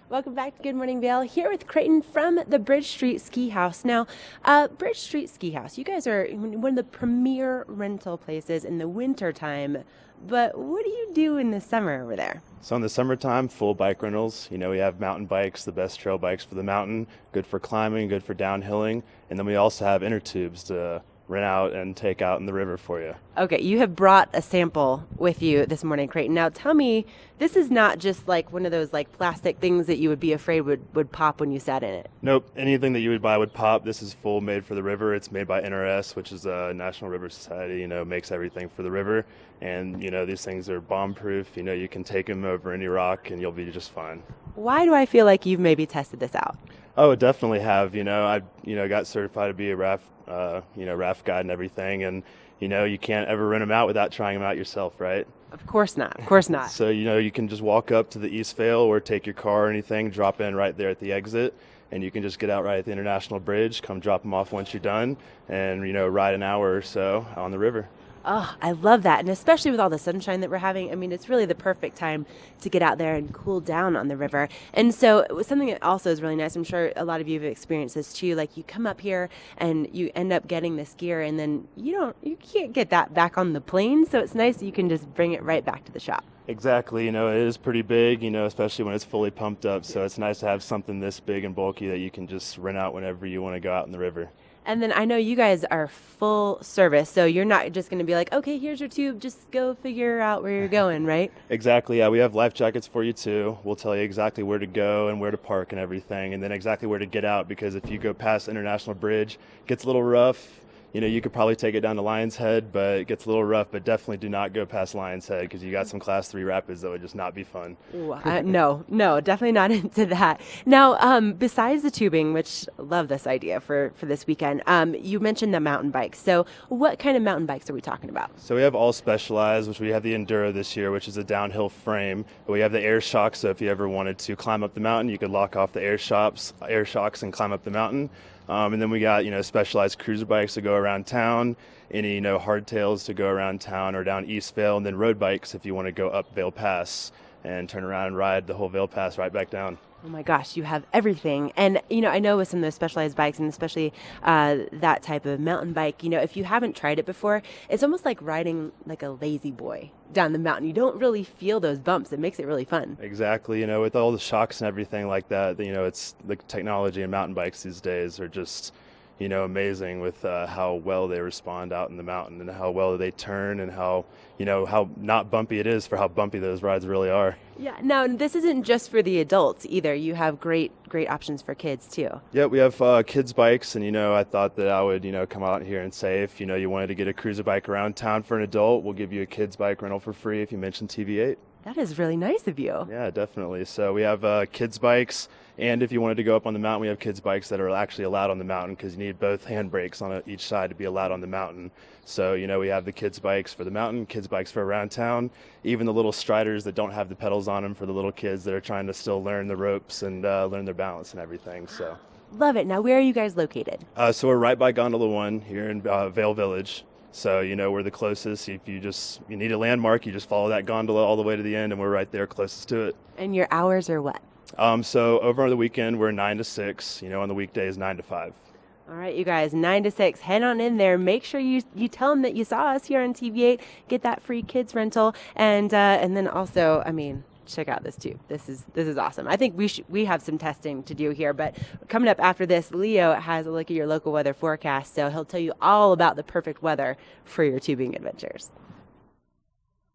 Welcome back to Good Morning Vail, here with Creighton from the Bridge Street Ski House. Now, Bridge Street Ski House, you guys are one of the premier rental places in the winter time, but what do you do in the summer over there? So in the summertime, full bike rentals. We have mountain bikes, the best trail bikes for the mountain, good for climbing, good for downhilling. And then we also have inner tubes to rent out and take out in the river for you. Okay, you have brought a sample with you this morning, Creighton. Now tell me, this is not just like one of those like plastic things that you would be afraid would pop when you sat in it. Nope, anything that you would buy would pop. This is full made for the river. It's made by NRS, which is a National River Society, makes everything for the river. And, these things are bomb-proof. You can take them over any rock and you'll be just fine. Why do I feel like you've maybe tested this out? Oh, I definitely have. I got certified to be a raft guide and everything. And, you can't ever rent them out without trying them out yourself, right? Of course not. Of course not. So, you can just walk up to the East Vail or take your car or anything, drop in right there at the exit, and you can just get out right at the International Bridge, come drop them off once you're done, and, ride an hour or so on the river. Oh, I love that. And especially with all the sunshine that we're having, I mean, it's really the perfect time to get out there and cool down on the river. And so it was something that also is really nice. I'm sure a lot of you have experienced this too. Like you come up here and you end up getting this gear and then you can't get that back on the plane. So it's nice that you can just bring it right back to the shop. Exactly. It is pretty big, especially when it's fully pumped up. So it's nice to have something this big and bulky that you can just rent out whenever you want to go out in the river. And then I know you guys are full service, so you're not just going to be like, okay, here's your tube, just go figure out where you're going, right? Exactly. Yeah, we have life jackets for you too. We'll tell you exactly where to go and where to park and everything, and then exactly where to get out, because if you go past International Bridge, it gets a little rough. You could probably take it down to Lion's Head, but it gets a little rough. But definitely do not go past Lion's Head because you got some Class 3 rapids that would just not be fun. Ooh, no, definitely not into that. Now, besides the tubing, which love this idea for this weekend, you mentioned the mountain bikes. So what kind of mountain bikes are we talking about? So we have all Specialized, which we have the Enduro this year, which is a downhill frame. We have the air shocks, so if you ever wanted to climb up the mountain, you could lock off the air shocks and climb up the mountain. And then we got, Specialized cruiser bikes to go around town, any, hardtails to go around town or down East Vail, and then road bikes if you want to go up Vail Pass and turn around and ride the whole Vail Pass right back down. Oh my gosh, you have everything. And, I know with some of those Specialized bikes and especially that type of mountain bike, if you haven't tried it before, it's almost like riding like a lazy boy down the mountain. You don't really feel those bumps. It makes it really fun. Exactly. With all the shocks and everything like that, it's the technology in mountain bikes these days are just, amazing with how well they respond out in the mountain and how well they turn and how not bumpy it is for how bumpy those rides really are. Yeah. Now, this isn't just for the adults either. You have great options for kids too. Yeah, we have kids bikes, and I thought that I would come out here and say if you wanted to get a cruiser bike around town for an adult, we'll give you a kids bike rental for free if you mention TV8. That is really nice of you. Yeah, definitely. So we have kids bikes, and if you wanted to go up on the mountain, we have kids bikes that are actually allowed on the mountain because you need both handbrakes on each side to be allowed on the mountain. So, we have the kids bikes for the mountain, kids bikes for around town, even the little striders that don't have the pedals on them for the little kids that are trying to still learn the ropes and learn their balance and everything. So, love it. Now, where are you guys located? So we're right by Gondola 1 here in Vail Village. So, we're the closest. If you need a landmark, you just follow that gondola all the way to the end, and we're right there closest to it. And your hours are what? So over the weekend, we're 9 to 6. On the weekdays, 9 to 5. All right, you guys, 9 to 6. Head on in there. Make sure you tell them that you saw us here on TV8. Get that free kids rental, and then also, check out this tube. This is awesome. I think we have some testing to do here, but coming up after this, Leo has a look at your local weather forecast, so he'll tell you all about the perfect weather for your tubing adventures.